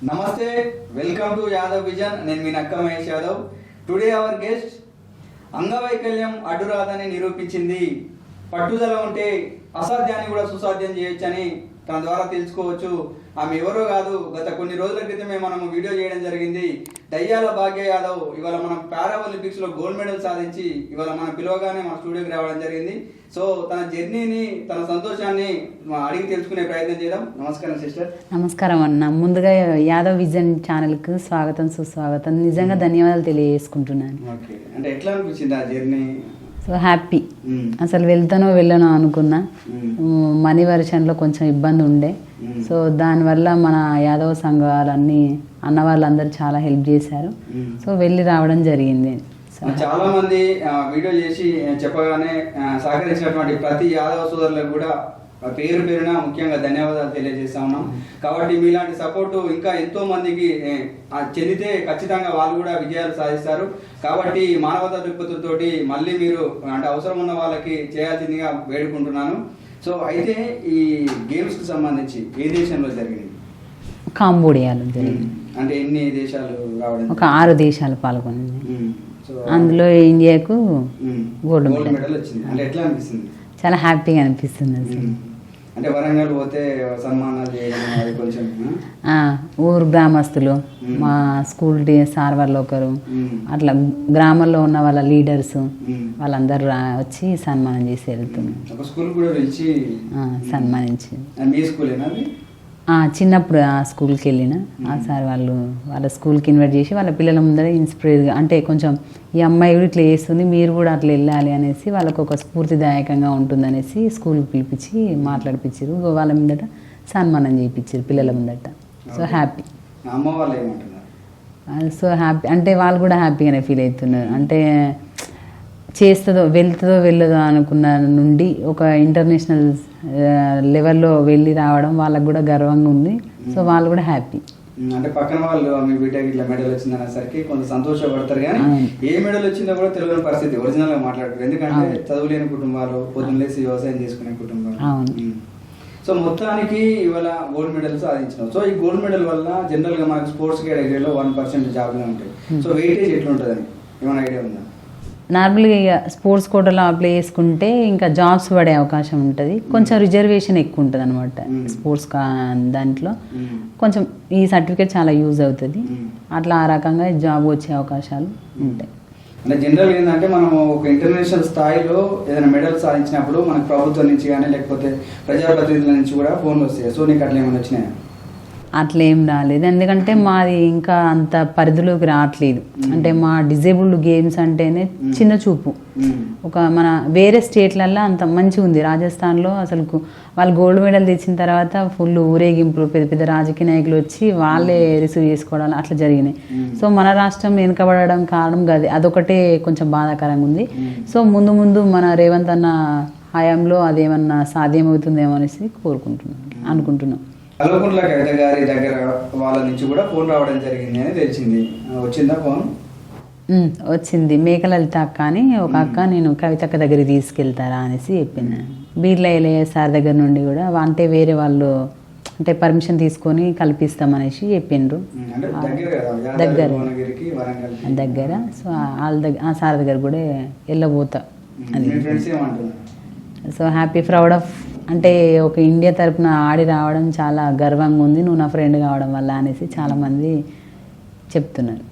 నమస్తే, welcome to Yadav vision. నేను మీ నక్క Mahesh Yadav. Today our guest అంగవైకల్యం అడ్డురాదని నిరూపించింది. పట్టుదల ఉంటే అసాధ్యాన్ని కూడా సుసాధ్యం చేయొచ్చని తన ద్వారా తెలుసుకోవచ్చు. ఆమె ఎవరో కాదు, గత కొన్ని రోజుల క్రితమే మనం వీడియో చేయడం జరిగింది. దయ్యాల భాగ్య యాదవ్ ఇవాళ మనం పారా ఒలింపిక్స్లో గోల్డ్ మెడల్ సాధించి ఇవాళ మనం పిలవగానే మన స్టూడియోకి రావడం జరిగింది. సో తన జర్నీని, తన సంతోషాన్ని అడిగి తెలుసుకునే ప్రయత్నం చేద్దాం. నమస్కారం సిస్టర్. నమస్కారం అన్న. ముందుగా యాదవ్ విజన్ ఛానల్కి స్వాగతం, సుస్వాగతం. నిజంగా ధన్యవాదాలు తెలియజేసుకుంటున్నాను. ఓకే, అంటే ఎట్లా అనిపించింది ఆ జర్నీ? So happy. అసలు వెళ్తానో వెళ్ళనో అనుకున్నా. మనీ వర్షన్లో కొంచెం ఇబ్బంది ఉండే. సో దానివల్ల మన యాదవ సంఘాలన్నీ అన్న వాళ్ళందరూ చాలా హెల్ప్ చేశారు. సో వెళ్ళి రావడం జరిగింది. చాలా మంది వీడియో చేసి చెప్పగానే సహకరించినటువంటి ప్రతి యాదవ సోదరులకు కూడా పేరు పేరున ముఖ్యంగా ధన్యవాదాలు తెలియజేస్తా ఉన్నాం. కాబట్టి మీలాంటి సపోర్టు ఇంకా ఎంతో మందికి చెందితే ఖచ్చితంగా వాళ్ళు కూడా విజయాలు సాధిస్తారు. కాబట్టి మానవతా దృక్పథంతో మళ్ళీ మీరు అంటే అవసరం ఉన్న వాళ్ళకి చేయాల్సిందిగా వేడుకుంటున్నాను. సో అయితే ఈ గేమ్స్ కు సంబంధించి ఏ దేశంలో జరిగింది? కాంబోడియాలో జరిగింది. అంటే ఎన్ని దేశాలు రావడం? ఒక 6 దేశాలు పాల్గొనింది. అందులో ఇండియాకు గోల్డ్ మెడల్ వచ్చింది. అంటే ఎట్లా అనిపిస్తుంది? చాలా హ్యాపీగా అనిపిస్తుంది. అంటే వరంగల్ పోతే సన్మానాలు చేయడం అది కొంచెం ఊరు గ్రామస్తులు, మా స్కూల్ సార్ వాళ్ళు ఒకరు, అట్లా గ్రామంలో ఉన్న వాళ్ళ లీడర్స్ వాళ్ళందరూ వచ్చి సన్మానం చేసి వెళ్తున్నారు. స్కూల్ కూడా పిలిచి సన్మానించి. మీ స్కూలేనా? చిన్నప్పుడు ఆ స్కూల్కి వెళ్ళిన ఆ సార్ వాళ్ళు వాళ్ళ స్కూల్కి ఇన్వైట్ చేసి వాళ్ళ పిల్లల ముందర ఇన్స్పైర్గా, అంటే కొంచెం ఈ అమ్మాయి కూడా ఇట్లా చేస్తుంది, మీరు కూడా అట్లా వెళ్ళాలి అనేసి వాళ్ళకు ఒక స్ఫూర్తిదాయకంగా ఉంటుందనేసి స్కూల్కి పిలిపించి మాట్లాడిపించారు. వాళ్ళ ముందట సన్మానం చేయించారు పిల్లల ముందట. So happy. అమ్మ వాళ్ళు ఏమంటున్నారు? సో హ్యాపీ అంటే వాళ్ళు కూడా హ్యాపీగానే ఫీల్ అవుతున్నారు. అంటే వెళ్తుందో వెళ్ళదో అనుకున్న నుండి ఒక ఇంటర్నేషనల్ లెవెల్లో వెళ్ళి రావడం వాళ్ళకు కూడా గర్వంగా ఉంది. సో వాళ్ళు కూడా హ్యాపీ. అంటే పక్కన వాళ్ళు మీ బిడ్డకి ఇట్లా మెడల్ వచ్చింది అనేసరికి కొంచెం సంతోషపడతారు, కానీ ఏ మెడల్ వచ్చిందో కూడా తెలియని పరిస్థితి ఒరిజినల్ గా మాట్లాడతారు. ఎందుకంటే చదువులేని కుటుంబాలు, పొద్దున్న లేసి వ్యవసాయం చేసుకునే కుటుంబాలు. సో మొత్తానికి ఇవాళ గోల్డ్ మెడల్ సాధించినాం. సో ఈ గోల్డ్ మెడల్ వల్ల జనరల్ గా మనకి స్పోర్ట్స్ కేటగిరీలో 1% జాబ్లు ఉంటాయి. సో వెయిటేజ్ ఎట్లుంటుందని ఏమైనా ఐడియా ఉందా? నార్మల్గా ఇక స్పోర్ట్స్ కోటాలో అప్లై చేసుకుంటే ఇంకా జాబ్స్ పడే అవకాశం ఉంటుంది. కొంచెం రిజర్వేషన్ ఎక్కువ ఉంటుంది అనమాట స్పోర్ట్స్ దాంట్లో. కొంచెం ఈ సర్టిఫికేట్ చాలా యూజ్ అవుతుంది. అట్లా ఆ రకంగా జాబ్ వచ్చే అవకాశాలు ఉంటాయి. అంటే జనరల్ ఏంటంటే మనం ఒక ఇంటర్నేషనల్ స్థాయిలో ఏదైనా మెడల్ సాధించినప్పుడు మనకు ప్రభుత్వం నుంచి కానీ లేకపోతే ప్రజాప్రతినిధుల నుంచి కూడా ఫోన్లు వస్తాయి. సో నీకు అట్లా ఏమైనా వచ్చినాయా? అట్లా ఏం రాలేదు, ఎందుకంటే మాది ఇంకా అంత పరిధిలోకి రావట్లేదు. అంటే మా డిజేబుల్డ్ గేమ్స్ అంటేనే చిన్న చూపు. ఒక మన వేరే స్టేట్లల్లో అంత మంచిగా ఉంది. రాజస్థాన్లో అసలు వాళ్ళు గోల్డ్ మెడల్ తెచ్చిన తర్వాత ఫుల్ ఊరేగింపులు, పెద్ద పెద్ద రాజకీయ నాయకులు వచ్చి వాళ్ళే రిసీవ్ చేసుకోవడం అట్లా జరిగినాయి. సో మన రాష్ట్రం వెనుకబడడం కారణం అదొకటే కొంచెం బాధాకరంగా ఉంది. సో ముందు ముందు మన రేవంత్ అన్న హయాంలో అదేమన్నా సాధ్యమవుతుందేమో అనేసి అనుకుంటున్నాం. కల్వకుంట్ల కవిత గారి దగ్గర వాళ్ళ నుంచి కూడా ఫోన్ రావడం జరిగింది అని తెలిసింది. వచ్చిందా ఫోన్? వచ్చింది. మేకలలిత అక్క అని ఒక అక్క, నేను కవిత అక్క దగ్గరికి తీసుకెళ్తారా అనేసి చెప్పింది. బీర్లయ్య సార్ దగ్గర నుండి కూడా అంటే వేరే వాళ్ళు అంటే పర్మిషన్ తీసుకొని కల్పిస్తామనేసి చెప్పిండ్రు. దగ్గర సో వాళ్ళ దగ్గర ఆ సార్ దగ్గర కూడా వెళ్ళబోతా. సో హ్యాపీ, ప్రౌడ్ ఆఫ్, అంటే ఒక ఇండియా తరపున ఆడి రావడం చాలా గర్వంగా ఉంది, నువ్వు నా ఫ్రెండ్ కావడం వల్ల అనేసి చాలా మంది చెప్తున్నారు.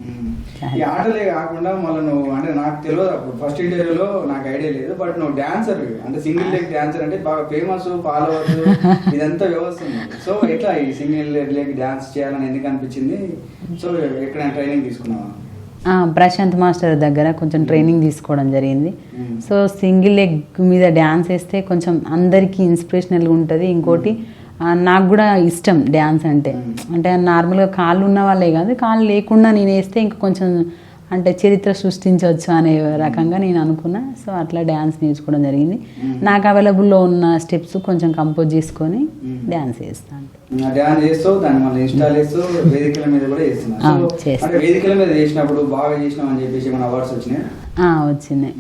ఈ ఆటలే కాకుండా మళ్ళీ నువ్వు అంటే నాకు తెలియదు అప్పుడు ఫస్ట్ ఇంటర్వ్యూలో నాకు ఐడియా లేదు, బట్ నువ్వు డాన్సర్, అంటే సింగిల్ లెగ్ డాన్సర్ అంటే బాగా ఫేమస్, ఫాలోవర్స్ ఇదంతా వ్యవస్థ ఉంది. సో ఎట్లా ఈ సింగిల్ లెగ్ డాన్స్ చేయాలని ఎందుకు అనిపించింది? సో ఎక్కడైనా ట్రైనింగ్ తీసుకున్నావా? ప్రశాంత్ మాస్టర్ దగ్గర కొంచెం ట్రైనింగ్ తీసుకోవడం జరిగింది. సో సింగిల్ లెగ్ మీద డ్యాన్స్ వేస్తే కొంచెం అందరికీ ఇన్స్పిరేషనల్గా ఉంటుంది. ఇంకోటి నాకు కూడా ఇష్టం డ్యాన్స్ అంటే. అంటే నార్మల్గా కాళ్ళు ఉన్న వాళ్ళే కాదు, కాళ్ళు లేకుండా నేను వేస్తే ఇంకా కొంచెం అంటే చరిత్ర సృష్టించవచ్చు అనే రకంగా నేను అనుకున్నా. సో అట్లా డ్యాన్స్ నేర్చుకోవడం జరిగింది. నాకు అవైలబుల్లో ఉన్న స్టెప్స్ కొంచెం కంపోజ్ చేసుకొని డ్యాన్స్ చేస్తాను. డ్యాన్స్ చేస్తూ దాన్ని మళ్ళీ ఇన్స్టాల్ చేస్తూ వేదికల మీద కూడా చేస్తున్నాను. వేదికల మీద చేసినప్పుడు బాగా చేసినామని చెప్పేసి మన అవార్డ్స్ వచ్చినాయి. వచ్చినాయి.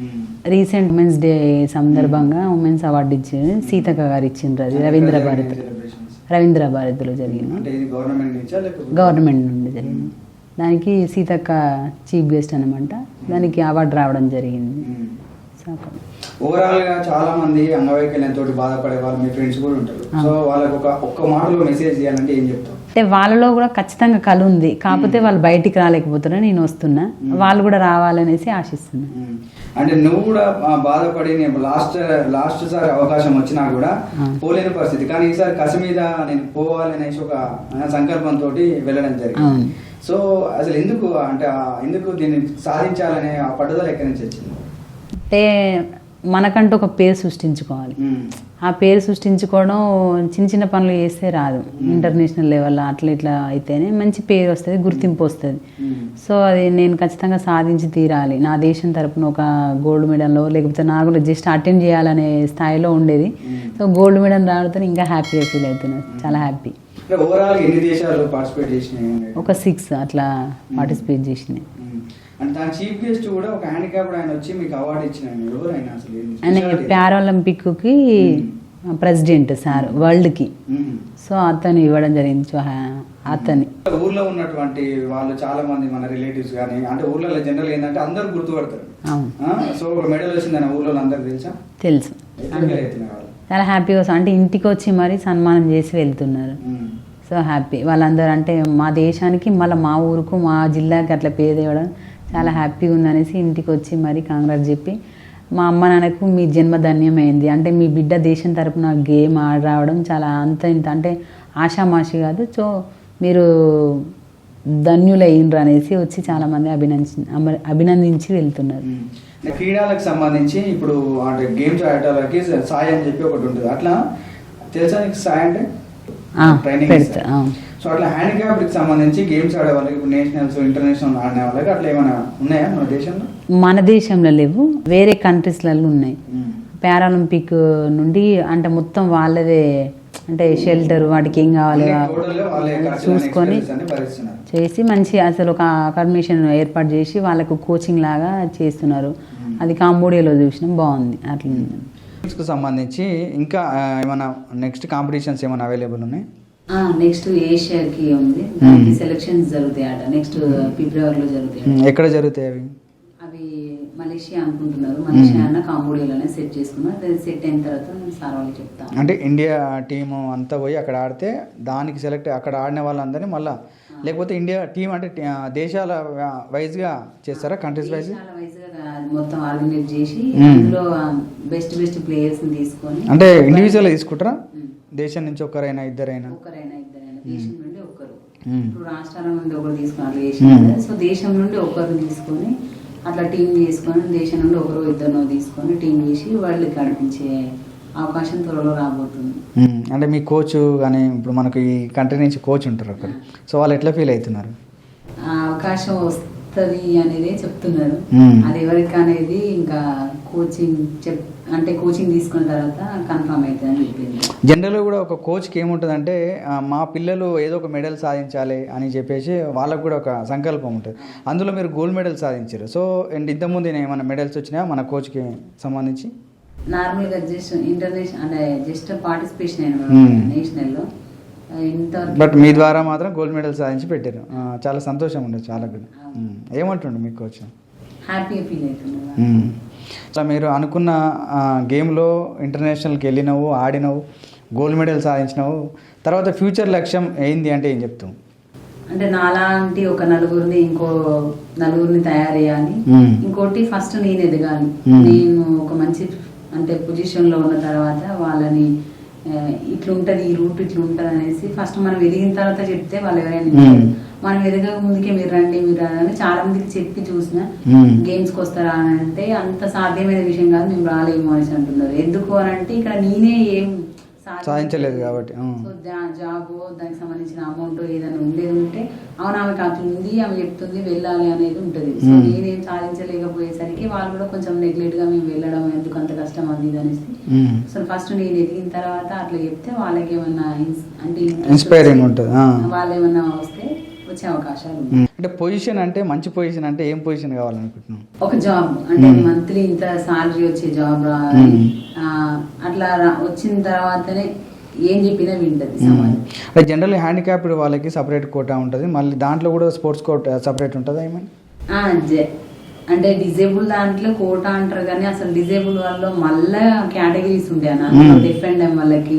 రీసెంట్ ఉమెన్స్ డే సందర్భంగా ఉమెన్స్ అవార్డు ఇచ్చింది సీతక్క గారు ఇచ్చిండ్రు. అది రవీంద్ర భారతి రవీంద్ర భారతిలో జరిగింది. అంటే ఇది గవర్నమెంట్ నుంచా లేకపోతే గవర్నమెంట్ నుండి జరిగింది. దానికి సీతక్క చీఫ్ గెస్ట్ అనమాట. దానికి అవార్డు రావడం జరిగింది. ఓవరాల్ గా చాలా మంది అంగవైకల్యంతో బాధపడే వాళ్ళు మీ ఫ్రెండ్స్ కూడా ఉంటారు. సో వాళ్ళకి ఒక్క మాటలో మెసేజ్ చేయాలంటే ఏం చెప్తావు? అంటే వాళ్ళలో కూడా ఖచ్చితంగా కళ ఉంది, కాకపోతే వాళ్ళు బయటికి రాలేకపోతున్నా. నేను వస్తున్నా, వాళ్ళు కూడా రావాలనేసి ఆశిస్తున్నా. అంటే నువ్వు కూడా బాధపడి నేను లాస్ట్ సారి అవకాశం వచ్చినా కూడా పోలేని పరిస్థితి, కానీ ఈసారి కసి మీద నేను పోవాలనేసి ఒక సంకల్పంతో వెళ్ళడం జరిగింది. సో అసలు ఎందుకు దీన్ని సాధించాలనే ఆ పట్టుదల ఎక్కడి నుంచి వచ్చింది? అంటే మనకంటూ ఒక పేరు సృష్టించుకోవాలి. ఆ పేరు సృష్టించుకోవడం చిన్న చిన్న పనులు చేస్తే రాదు. ఇంటర్నేషనల్ లెవెల్ అట్లా ఇట్లా అయితేనే మంచి పేరు వస్తుంది, గుర్తింపు వస్తుంది. సో అది నేను ఖచ్చితంగా సాధించి తీరాలి. నా దేశం తరపున ఒక గోల్డ్ మెడల్లో, లేకపోతే నాకు కూడా జస్ట్ అటెండ్ చేయాలనే స్థాయిలో ఉండేది. సో గోల్డ్ మెడల్ రావడంతో ఇంకా హ్యాపీగా ఫీల్ అవుతున్నాను. చాలా హ్యాపీ. ఓవరాల్ ఎన్ని దేశాలు పార్టిసిపేట్ చేసినాయి? ఒక 6 అట్లా పార్టిసిపేట్ చేసినాయి. అంటే దాని చీఫ్ గెస్ట్ కూడా ఒక హ్యాండిక్యాప్డ్ ఆయన వచ్చి మీకు అవార్డు ఇచ్చిన ఎవరైనా అసలు ఆయన పారాలింపిక్కి ప్రెసిడెంట్ సార్ వరల్డ్కి. సో అతను ఇవ్వడం జరిగింది. అతని ఊర్లో ఉన్నటువంటి వాళ్ళు చాలా మంది మన రిలేటివ్స్ కానీ, అంటే ఊర్లలో జనరల్ ఏంటంటే అందరు గుర్తుపడతారు. సో మెడల్ వచ్చిందని ఊర్లో అందరికి తెలుసు. చాలా హ్యాపీగా అంటే ఇంటికి వచ్చి మరి సన్మానం చేసి వెళ్తున్నారు. సో హ్యాపీ వాళ్ళందరూ. అంటే మా దేశానికి మళ్ళీ మా ఊరుకు మా జిల్లాకి అట్లా పేరు ఇవ్వడం చాలా హ్యాపీగా ఉందనేసి ఇంటికి వచ్చి మరి కాంగ్రెస్ చెప్పి, మా అమ్మ నాన్నకు మీ జన్మ ధన్యమైంది, అంటే మీ బిడ్డ దేశం తరపున గేమ్ ఆడి రావడం చాలా అంత ఇంత అంటే ఆషామాషి కాదు. సో మీరు ధన్యులయ్యిండ్రు అనేసి వచ్చి చాలామంది అభినందించి వెళ్తున్నారు. క్రీడలకు సంబంధించి ఇప్పుడు అంటే గేమ్స్ ఆడటానికి సాయి అని చెప్పి ఒకటి ఉంటుంది, అట్లా తెలుసా నీకు? సాయి అంటే ట్రైనింగ్. సో అట్లా హ్యాండిక్యాప్డ్కి సంబంధించి గేమ్స్ ఆడే వాళ్ళకి ఇప్పుడు నేషనల్స్ ఇంటర్నేషనల్ ఆడే వాళ్ళకి అట్లా ఏమైనా ఉన్నాయా మన దేశంలో? మన దేశంలో లేవు, వేరే కంట్రీస్లలో ఉన్నాయి. పారాలింపిక్ నుండి అంటే మొత్తం వాళ్ళదే, అంటే షెల్టర్ వాటికి ఏం కావాలి చూసుకొని చేసి మంచి అసలు ఒక అకాడమిషన్ ఏర్పాటు చేసి వాళ్ళకు కోచింగ్ లాగా చేస్తున్నారు. అది కాంబోడియాలో చూసినాం, బాగుంది. అట్లా సంబంధించి ఇంకా ఏమైనా నెక్స్ట్ కాంపిటీషన్స్ ఏమైనా అవైలబుల్ ఉన్నాయి? నెక్స్ట్ ఏషియాకి ఉంది, దానికి సెలక్షన్స్ జరుగుతాయి అట. నెక్స్ట్ ఫిబ్రవరిలో జరుగుతాయి. ఎక్కడ జరుగుతాయి అవి? అవి మలేషియా అనుకుంటున్నారు. మలేషియా అన్న కాంబోడియాలోనే సెట్ చేసుకున్నారు. సెట్ అయిన తర్వాత నేను సార్ వాళ్ళకి చెప్తాను. అంటే ఇండియా టీము అంతా పోయి అక్కడ ఆడితే దానికి సెలెక్ట్ అక్కడ ఆడిన వాళ్ళందరినీ మళ్ళీ, లేకపోతే ఇండియా టీం అంటే దేశాల వైజ్గా చేస్తారా? కంట్రీస్ వైజ్ మొత్తం ఆర్గనైజ్ చేసి అందులో బెస్ట్ ప్లేయర్స్ని తీసుకొని, అంటే ఇండివిజువల్ తీసుకుంటారా? దేశం నుంచి ఒకరైనా ఇద్దరైనా దేశం నుండి ఒకరు, ఇప్పుడు రాష్ట్రాల నుండి ఒకరు తీసుకున్నారు. సో దేశం నుండి ఒకరు తీసుకొని అట్లా టీం చేసుకొని, దేశం నుండి ఒకరు ఇద్దరు తీసుకొని టీం చేసి వరల్డ్కి నడిపించే అవకాశం త్వరలో రాబోతుంది. అంటే మీ కోచ్ కానీ ఇప్పుడు మనకి ఈ కంట్రీ నుంచి కోచ్ ఉంటారు అక్కడ, సో వాళ్ళు ఎట్లా ఫీల్ అవుతున్నారు? అవకాశం వస్తుంది అనేది చెప్తున్నారు. అది ఎవరికి అనేది ఇంకా కోచింగ్ తీసుకున్న తర్వాత కన్ఫర్మ్ అవుతుంది అని చెప్పింది. జనరల్గా కూడా ఒక కోచ్కి ఏముంటుందంటే మా పిల్లలు ఏదో ఒక మెడల్ సాధించాలి అని చెప్పేసి వాళ్ళకు కూడా ఒక సంకల్పం ఉంటుంది. అందులో మీరు గోల్డ్ మెడల్ సాధించారు. సో ఇంతకుముందు ఏమైనా మెడల్స్ వచ్చినాయా మన కోచ్కి సంబంధించి? నార్మల్గా జస్ట్ ఇంటర్నేషనల్ అంటే జస్ట్ పార్టిసిపేషన్ అయిన నేషనల్లో. బట్ మీ ద్వారా మాత్రం గోల్డ్ మెడల్ సాధించి పెట్టారు. చాలా సంతోషం ఉండదు. చాలా ఏమంటుండే మీకు కోచ్? హ్యాపీగా ఫీల్ అవుతున్నారు. అట్లా మీరు అనుకున్న గేమ్లో ఇంటర్నేషనల్కి వెళ్ళినావు, ఆడినావు, గోల్డ్ మెడల్ సాధించినావు, తర్వాత ఫ్యూచర్ లక్ష్యం ఏంది అంటే ఏం చెప్తావు? అంటే నాలాంటి ఒక నలుగురిని తయారు చేయాలి. ఇంకోటి ఫస్ట్ నేను ఎదగాలి. నేను ఒక మంచి అంటే పొజిషన్లో ఉన్న తర్వాత వాళ్ళని ఇట్లుంటది, ఈ రూట్ ఇట్లుంటది అనేసి ఫస్ట్ మనం ఎదిగిన తర్వాత చెప్తే వాళ్ళు ఎవరైనా, మనం ఎదగక ముందుకే మీరు రండి అని చాలా మందికి చెప్పి చూసిన గేమ్స్కి వస్తారా అని అంటే అంత సాధ్యమైన విషయం కాదు, మేము రాలేము అనేసి అంటున్నారు. ఎందుకు అని అంటే ఇక్కడ నేనే ఏం సాధించలేదు కాబట్టి. సో జాబ్ దానికి సంబంధించిన అమౌంట్ ఏదైనా ఉండేది ఉంటే అవును ఆమెకి అట్లా ఉంది, ఆమె చెప్తుంది వెళ్ళాలి అనేది ఉంటుంది. సో నేనేం సాధించలేకపోయేసరికి వాళ్ళు కూడా కొంచెం నెగ్లెక్ట్ గా మేము వెళ్ళడం ఎందుకు అంత కష్టం అది అనేసి అసలు ఫస్ట్ నేను ఎదిగిన తర్వాత అట్లా చెప్తే వాళ్ళకి ఏమన్నా అంటే ఇన్స్పైరింగ్ ఉంటుంది. వాళ్ళు ఏమన్నా వస్తే వచ్చే అవకాశాలు. అంటే పొజిషన్ అంటే మంచి పొజిషన్ అంటే ఏం పొజిషన్ కావాలనుకుంటున్నాం? ఒక జాబ్ అంటే మంత్లీ ఇంత సాలరీ వచ్చే జాబ్ అట్లా వచ్చిన తర్వాతనే ఏం చెప్పినా వింటది సమాజం. అది జనరల్ హ్యాండిక్యాప్డ్ వాళ్ళకి సపరేట్ కోటా ఉంటుంది, మళ్ళీ దాంట్లో కూడా స్పోర్ట్స్ కోటా సపరేట్ ఉంటుందా ఏమైనా? అంటే డిజేబుల్ దాంట్లో కోటా అంటారు కానీ అసలు డిజేబుల్ వాళ్ళు మళ్ళా కేటగిరీస్ ఉంటాయి అన్న. డిఫెండ్ వాళ్ళకి,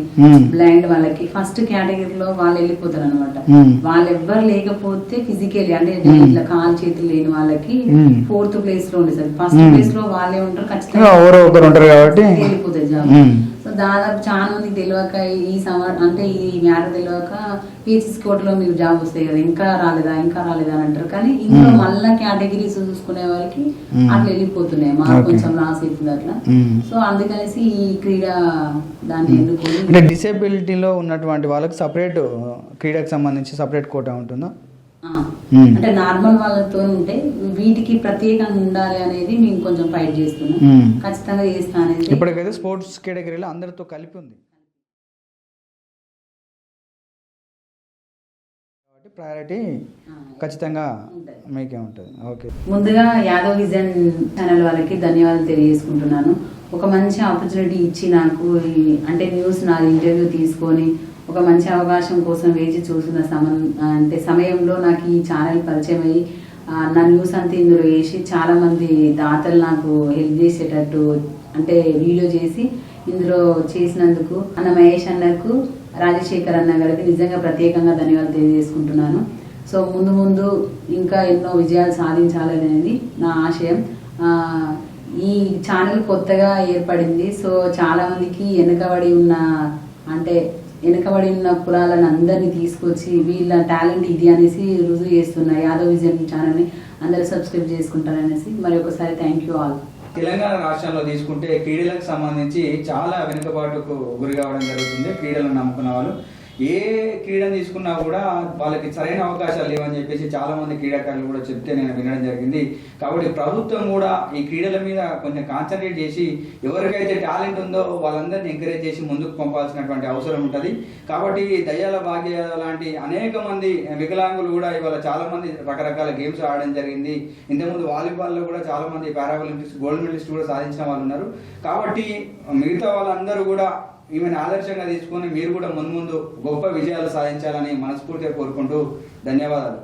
బ్లైండ్ వాళ్ళకి ఫస్ట్ కేటగిరీలో వాళ్ళు వెళ్ళిపోతారు అనమాట. వాళ్ళు ఎవ్వరు లేకపోతే ఫిజికలీ అంటే ఇట్లా కాలు చేతులు లేని వాళ్ళకి 4th ప్లేస్ లో ఉండే సార్. ఫస్ట్ ప్లేస్ లో వాళ్ళే ఉంటారు ఖచ్చితంగా, వెళ్ళిపోతాయి జాబ్. సో దాదాపు చాలా మందికి తెలియక అంటే ఈ మ్యాటర్ తెలియక పీసీసీ కోర్టులో మీకు జాబ్ వస్తాయి కదా, ఇంకా రాలేదా అని అంటారు. కానీ ఇందులో మళ్ళా కేటగిరీస్ చూసుకునే వారికి అట్లా వెళ్ళిపోతున్నాయి, మాకు కొంచెం లాస్ అవుతుంది అట్లా. సో అందుకనేసి ఈ క్రీడా దాన్ని ఎన్నుకొని అంటే డిసేబిలిటీలో ఉన్నటువంటి వాళ్ళకి సపరేట్ క్రీడకు సంబంధించి సపరేట్ కోటా ఉంటుందా? అంటే నార్మల్ వాళ్ళతో ఉంటే వీటికి ప్రత్యేకంగా ఉండాలి అనేది మేము కొంచెం ఫైట్ చేస్తున్నాం, ఖచ్చితంగా చేస్తా అనేది. ఇప్పటికైతే స్పోర్ట్స్ కేటగిరీలో అందరితో కలిపి ఉంది కాబట్టి ప్రయారిటీ ఖచ్చితంగా మీకే ఉంటుంది. ఓకే, ముందుగా యాదవ్ విజన్ ఛానల్ వాళ్ళకి ధన్యవాదాలు తెలియజేసుకుంటున్నాను. ఒక మంచి ఆపర్చునిటీ ఇచ్చి నాకు అంటే న్యూస్ నా ఇంటర్వ్యూ తీసుకొని ఒక మంచి అవకాశం కోసం వేచి చూసిన సమయంలో నాకు ఈ ఛానల్ పరిచయం అయ్యి నా న్యూస్ అంతా ఇందులో వేసి చాలా మంది దాతలు నాకు హెల్ప్ చేసేటట్టు అంటే వీడియో చేసి ఇందులో చేసినందుకు అన్న మహేష్ అన్నకు, రాజశేఖర్ అన్న గారికి నిజంగా ప్రత్యేకంగా ధన్యవాదాలు తెలియజేసుకుంటున్నాను. సో ముందు ఇంకా ఎన్నో విజయాలు సాధించాలనేది నా ఆశయం. ఈ ఛానల్ కొత్తగా ఏర్పడింది. సో చాలా మందికి వెనుకబడి ఉన్న కులాలను అందరినీ తీసుకొచ్చి వీళ్ళ టాలెంట్ ఇది అనేసి రుజువు చేస్తున్న యాదవ్ విజన్ ఛానల్ని అందరూ సబ్స్క్రైబ్ చేసుకుంటారనేసి మరి ఒకసారి థ్యాంక్ యూ ఆల్. తెలంగాణ రాష్ట్రంలో తీసుకుంటే క్రీడలకు సంబంధించి చాలా వెనుకబాటుకు గురి కావడం జరుగుతుంది. క్రీడలను నమ్ముకున్న వాళ్ళు ఏ క్రీడను తీసుకున్నా కూడా వాళ్ళకి సరైన అవకాశాలు లేవని చెప్పేసి చాలా మంది క్రీడాకారులు కూడా చెప్తే నేను వినడం జరిగింది. కాబట్టి ప్రభుత్వం కూడా ఈ క్రీడల మీద కొంచెం కాన్సన్ట్రేట్ చేసి ఎవరికైతే టాలెంట్ ఉందో వాళ్ళందరినీ ఎంకరేజ్ చేసి ముందుకు పంపాల్సినటువంటి అవసరం ఉంటుంది. కాబట్టి దయ్యాల భాగ్య లాంటి అనేక మంది వికలాంగులు కూడా ఇవాళ చాలా మంది రకరకాల గేమ్స్ ఆడడం జరిగింది. ఇంతకుముందు వాలీబాల్లో కూడా చాలా మంది పారాలింపిక్స్ గోల్డ్ మెడలిస్ట్ కూడా సాధించిన వాళ్ళు ఉన్నారు. కాబట్టి మిగతా వాళ్ళందరూ కూడా ఈమెను ఆదర్శంగా తీసుకొని మీరు కూడా ముందు గొప్ప విజయాలు సాధించాలని మనస్ఫూర్తిగా కోరుకుంటూ ధన్యవాదాలు.